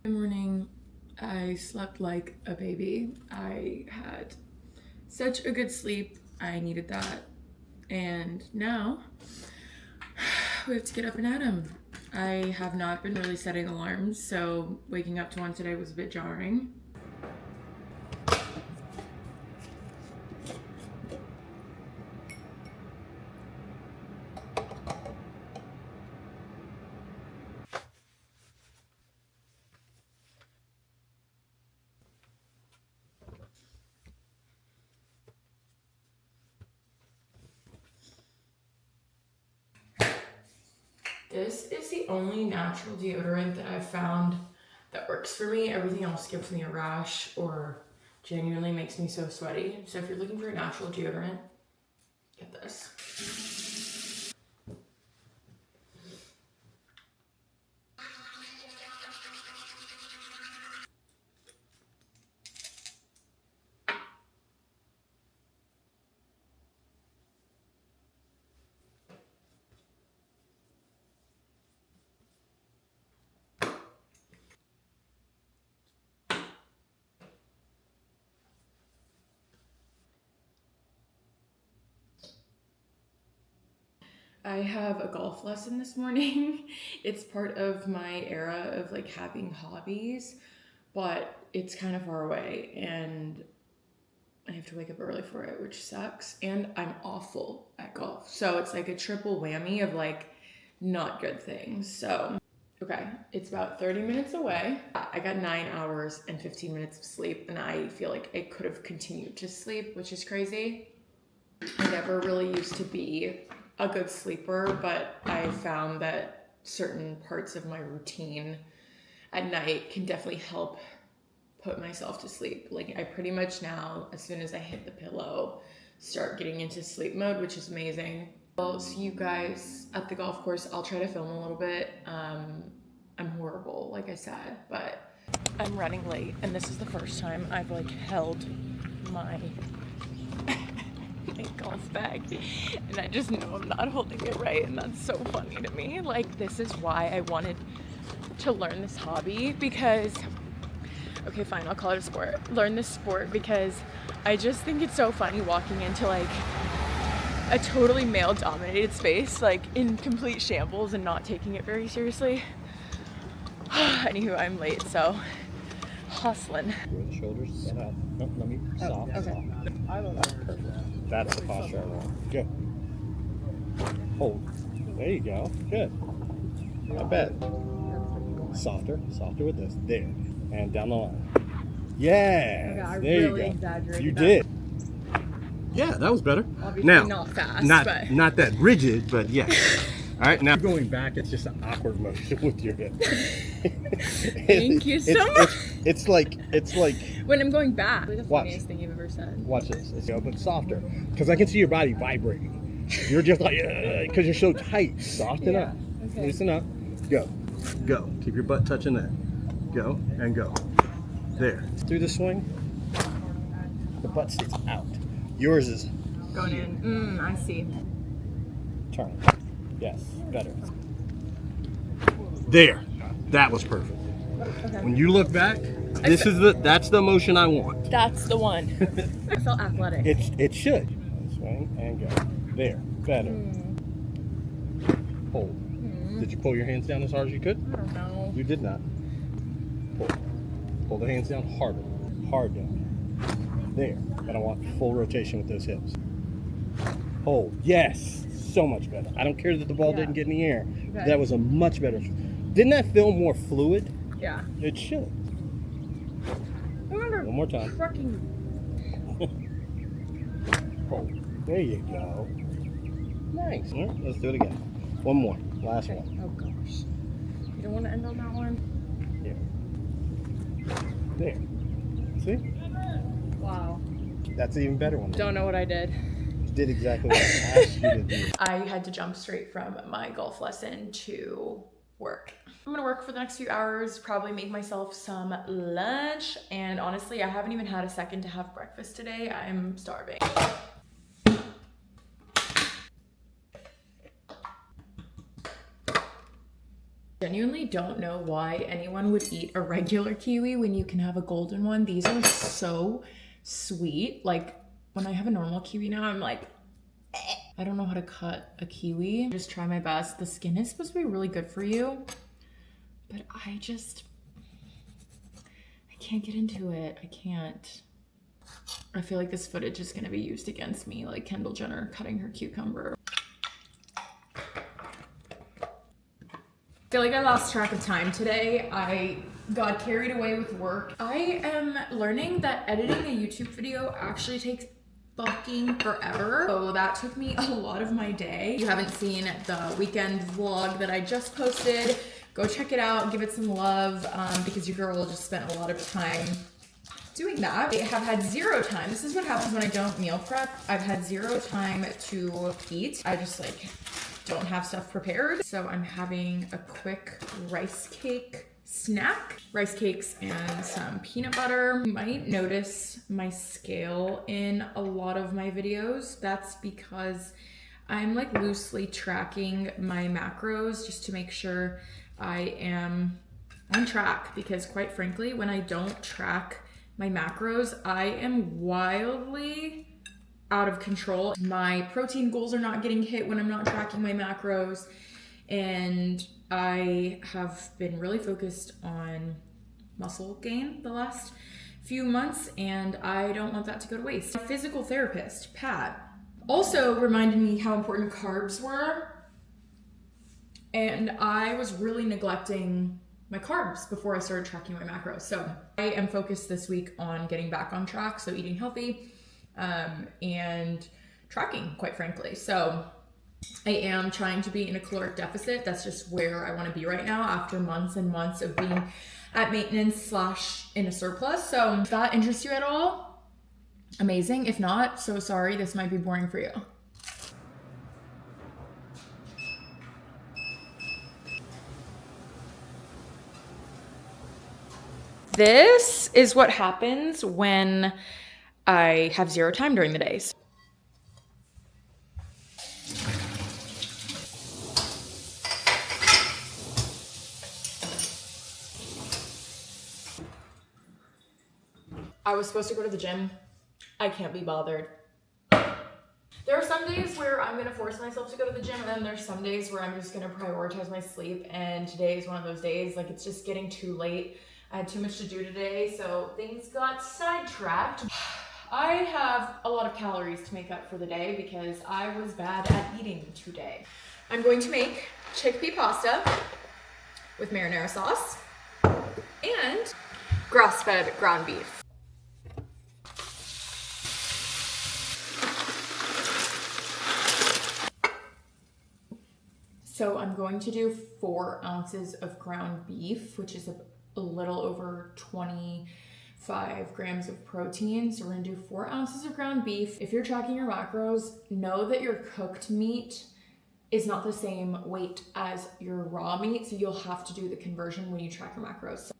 Good morning. I slept like a baby. I had such a good sleep. I needed that. And now we have to get up and at 'em. I have not been really setting alarms, so waking up to one today was a bit jarring. This is the only natural deodorant that I've found that works for me. Everything else gives me a rash or genuinely makes me so sweaty. So if you're looking for a natural deodorant, get this. I have a golf lesson this morning. It's part of my era of like having hobbies, but it's kind of far away and I have to wake up early for it, which sucks. And I'm awful at golf. So it's like a triple whammy of like not good things. So, okay, it's about 30 minutes away. I got 9 hours and 15 minutes of sleep and I feel like I could have continued to sleep, which is crazy. I never really used to be a good sleeper, but I found that certain parts of my routine at night can definitely help put myself to sleep. Like I pretty much now, as soon as I hit the pillow, start getting into sleep mode, which is amazing. I'll see you guys at the golf course. I'll try to film a little bit. I'm horrible, like I said, but I'm running late and this is the first time I've like held my golf bag and I just know I'm not holding it right, and that's so funny to me. Like this is why I wanted to learn this hobby, because okay fine, I'll call it a sport. Learn this sport because I just think it's so funny walking into like a totally male dominated space like in complete shambles and not taking it very seriously. Anywho, I'm late, so hustling. The shoulders and up. Nope, let me stop. Okay. I don't know. Perfect. That's the posture I want. Go. Hold. There you go. Good. Not bad. Softer. Softer with this. There. And down the line. Yes. Okay, I there really you go. exaggerated You that. did. Yeah, that was better. Obviously now, not fast, but not that rigid, but yeah. All right, now going back, it's just an awkward motion with your hip. Thank you so much. It's like when I'm going back. The Watch. funniest thing you've ever said. Watch this. It's but softer, because I can see your body vibrating. You're just like because you're so tight. Soften Yeah, up. okay. Loosen up. Go. Keep your butt touching that. Go and go. There. Through the swing. The butt sits out. Yours is Going in. I see. turn. Yes, better. There. That was perfect. Okay. When you look back, that's the motion I want. That's the one. I felt athletic. It should. Swing and go. There. Better. Hold. Did you pull your hands down as hard as you could? I don't know. You did not. Pull. Pull the hands down harder. Hard down. There. But I want full rotation with those hips. Hold. Yes. So much better. I don't care that the ball didn't get in the air. Okay. That was a much better. Didn't that feel more fluid? Yeah. It should. I remember One more time. fucking. Hold. There you go. Nice. All right, let's do it again. One more. Last one. Oh gosh. You don't want to end on that one? Here. There. See? Wow. That's an even better one. Don't know what I did. You did exactly what I asked you to do. I had to jump straight from my golf lesson to work. I'm gonna work for the next few hours, probably make myself some lunch, and honestly, I haven't even had a second to have breakfast today. I'm starving. Genuinely don't know why anyone would eat a regular kiwi when you can have a golden one. These are so sweet. Like when I have a normal kiwi now, I'm like, I don't know how to cut a kiwi. Just try my best. The skin is supposed to be really good for you, but I can't get into it. I can't. I feel like this footage is gonna be used against me, like Kendall Jenner cutting her cucumber. I feel like I lost track of time today. I got carried away with work. I am learning that editing a YouTube video actually takes fucking forever. So that took me a lot of my day. If you haven't seen the weekend vlog that I just posted, go check it out, give it some love, because your girl just spent a lot of time doing that. I have had zero time. This is what happens when I don't meal prep. I've had zero time to eat. I just like don't have stuff prepared. So I'm having a quick rice cake snack. Rice cakes and some peanut butter. You might notice my scale in a lot of my videos. That's because I'm like loosely tracking my macros just to make sure I am on track, because quite frankly, when I don't track my macros, I am wildly out of control. My protein goals are not getting hit when I'm not tracking my macros, and I have been really focused on muscle gain the last few months, and I don't want that to go to waste. My physical therapist, Pat, also reminded me how important carbs were, and I was really neglecting my carbs before I started tracking my macros. So I am focused this week on getting back on track, so eating healthy, and tracking, quite frankly. So I am trying to be in a caloric deficit. That's just where I want to be right now after months and months of being at maintenance / in a surplus. So if that interests you at all, amazing. If not, so sorry, this might be boring for you. This is what happens when I have zero time during the days. I was supposed to go to the gym. I can't be bothered. There are some days where I'm gonna force myself to go to the gym, and then there's some days where I'm just gonna prioritize my sleep, and today is one of those days. Like, it's just getting too late. I had too much to do today, so things got sidetracked. I have a lot of calories to make up for the day because I was bad at eating today. I'm going to make chickpea pasta with marinara sauce and grass-fed ground beef. So I'm going to do 4 ounces of ground beef, which is a little over 25 grams of protein. So we're gonna do 4 ounces of ground beef. If you're tracking your macros, know that your cooked meat is not the same weight as your raw meat. So you'll have to do the conversion when you track your macros.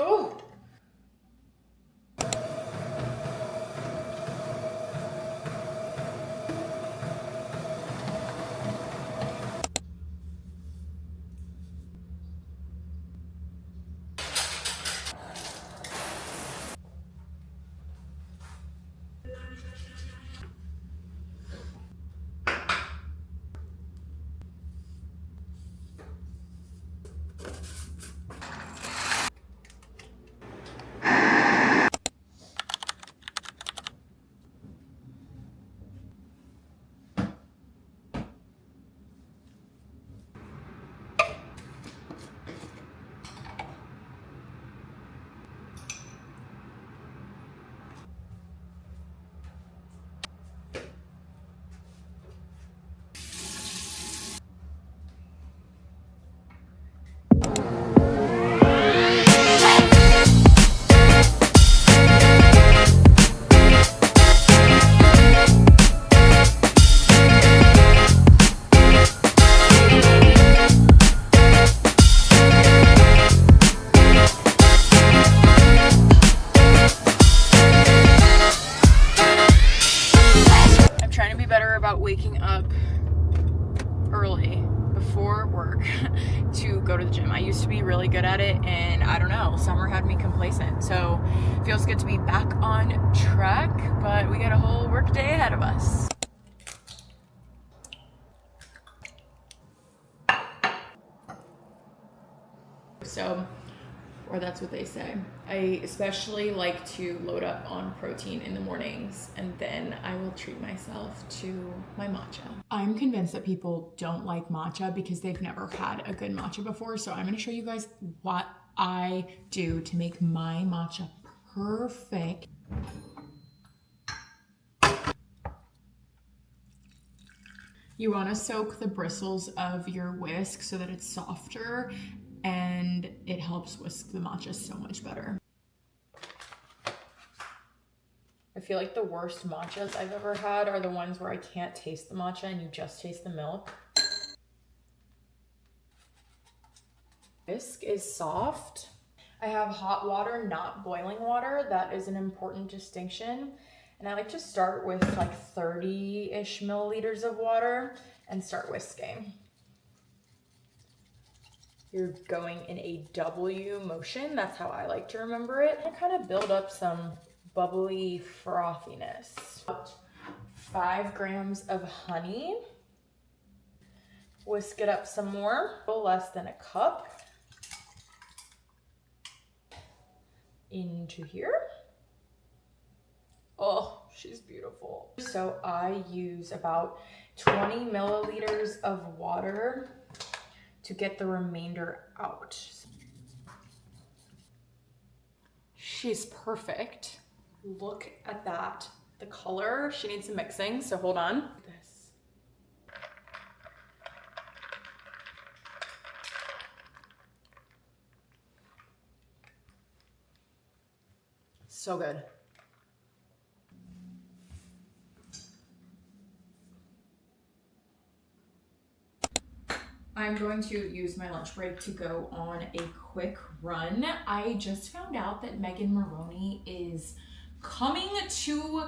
Oh! waking up early before work to go to the gym. I used to be really good at it, and I don't know, summer had me complacent. So it feels good to be back on track, but we got a whole work day ahead of us. So, or that's what they say. I especially like to load up on protein in the mornings, and then I will treat myself to my matcha. I'm convinced that people don't like matcha because they've never had a good matcha before. So I'm gonna show you guys what I do to make my matcha perfect. You wanna soak the bristles of your whisk so that it's softer, and it helps whisk the matcha so much better. I feel like the worst matchas I've ever had are the ones where I can't taste the matcha and you just taste the milk. Whisk is soft. I have hot water, not boiling water. That is an important distinction. And I like to start with like 30-ish milliliters of water and start whisking. You're going in a W motion. That's how I like to remember it. I kind of build up some bubbly frothiness. About 5 grams of honey. Whisk it up some more, a little less than a cup. Into here. Oh, she's beautiful. So I use about 20 milliliters of water to get the remainder out. She's perfect. Look at that. The color, she needs some mixing, so hold on. This. So good. I'm going to use my lunch break to go on a quick run. I just found out that Moroney is coming to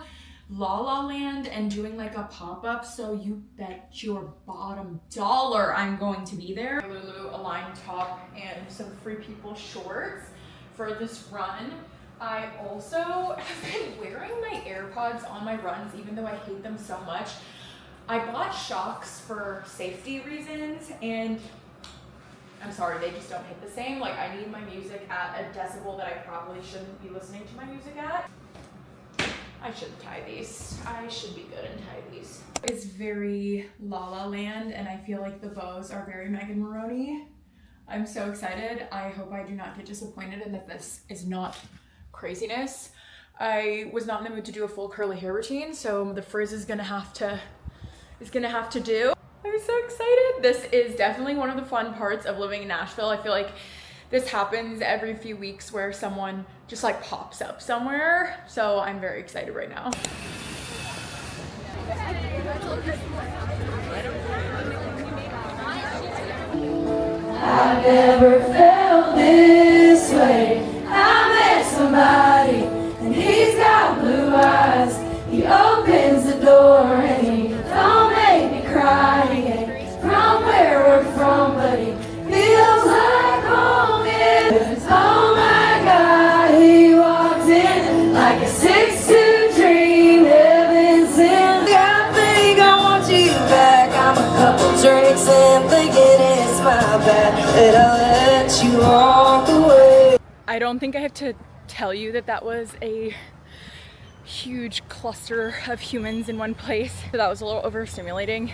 La La Land and doing like a pop-up, so you bet your bottom dollar I'm going to be there. Lulu Align top and some Free People shorts for this run. I also have been wearing my AirPods on my runs, even though I hate them so much. I bought shocks for safety reasons, and I'm sorry, they just don't hit the same. Like, I need my music at a decibel that I probably shouldn't be listening to my music at. I should tie these. I should be good and tie these. It's very La La Land, and I feel like the bows are very Moroney. I'm so excited. I hope I do not get disappointed and that this is not craziness. I was not in the mood to do a full curly hair routine, so the frizz is gonna have to do. I'm so excited. This is definitely one of the fun parts of living in Nashville. I feel like this happens every few weeks where someone just like pops up somewhere. So I'm very excited right now. I've never felt this way. I met somebody and he's got blue eyes. He opens the door and he don't make me cry. He ain't from where we're from, but he feels like home is. Oh my God, he walked in like a 6'2" dream, heaven sent. I think I want you back. I'm a couple drinks and thinking it's my bad that I let you walk away. I don't think I have to tell you that that was a huge cluster of humans in one place. That was a little overstimulating.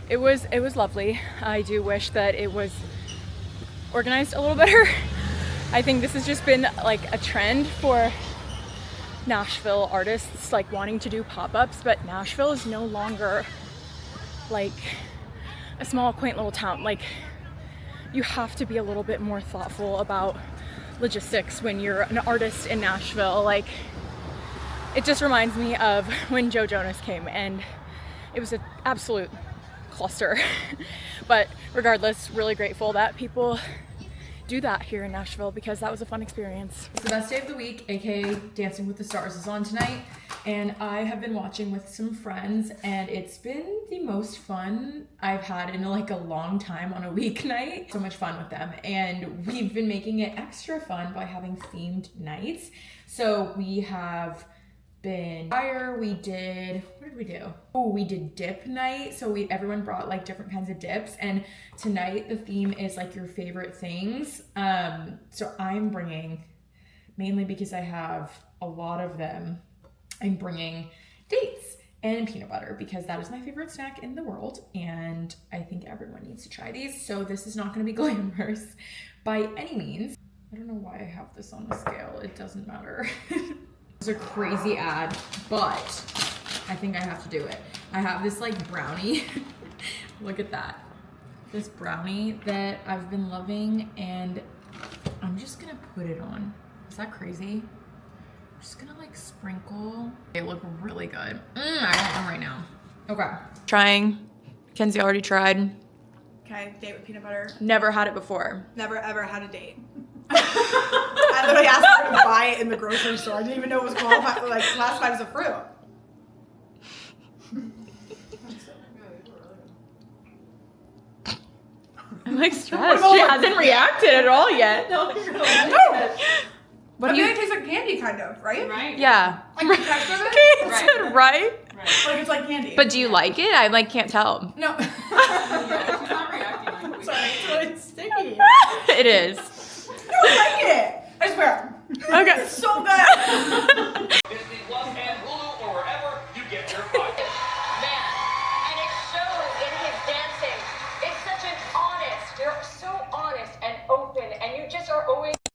It was lovely. I do wish that it was organized a little better. I think this has just been like a trend for Nashville artists, like wanting to do pop-ups, but Nashville is no longer like a small quaint little town. Like, you have to be a little bit more thoughtful about logistics when you're an artist in Nashville. Like, it just reminds me of when Joe Jonas came and it was an absolute cluster. But regardless, really grateful that people do that here in Nashville because that was a fun experience. The best day of the week, aka Dancing with the Stars, is on tonight, and I have been watching with some friends, and it's been the most fun I've had in like a long time on a weeknight. So much fun with them, and we've been making it extra fun by having themed nights. So we have been we did, what did we do? Oh, we did dip night. So everyone brought like different kinds of dips, and tonight the theme is like your favorite things. So I'm bringing, mainly because I have a lot of them, I'm bringing dates and peanut butter because that is my favorite snack in the world, and I think everyone needs to try these. So this is not going to be glamorous by any means. I don't know why I have this on the scale. It doesn't matter. It's a crazy ad, but I think I have to do it. I have this like brownie. Look at that. This brownie that I've been loving, and I'm just gonna put it on. Is that crazy? I'm just gonna like sprinkle. They look really good. I want them right now. Okay. Trying. Kenzie already tried. Okay, date with peanut butter. Never had it before. Never ever had a date. I literally asked her to buy it in the grocery store. I didn't even know it was qualified, like classified as a fruit. I'm like stressed. She hasn't reacted at all yet. No. What do I you? mean, it tastes like candy, kind of, right? Right. Yeah. Like the texture of it. Right. Right. Like it's like candy. But do you like it? I like can't tell. No. Yeah, she's not reacting like we Sorry, it's really sticky. It is. No, I like it. I swear. Okay. It's so good.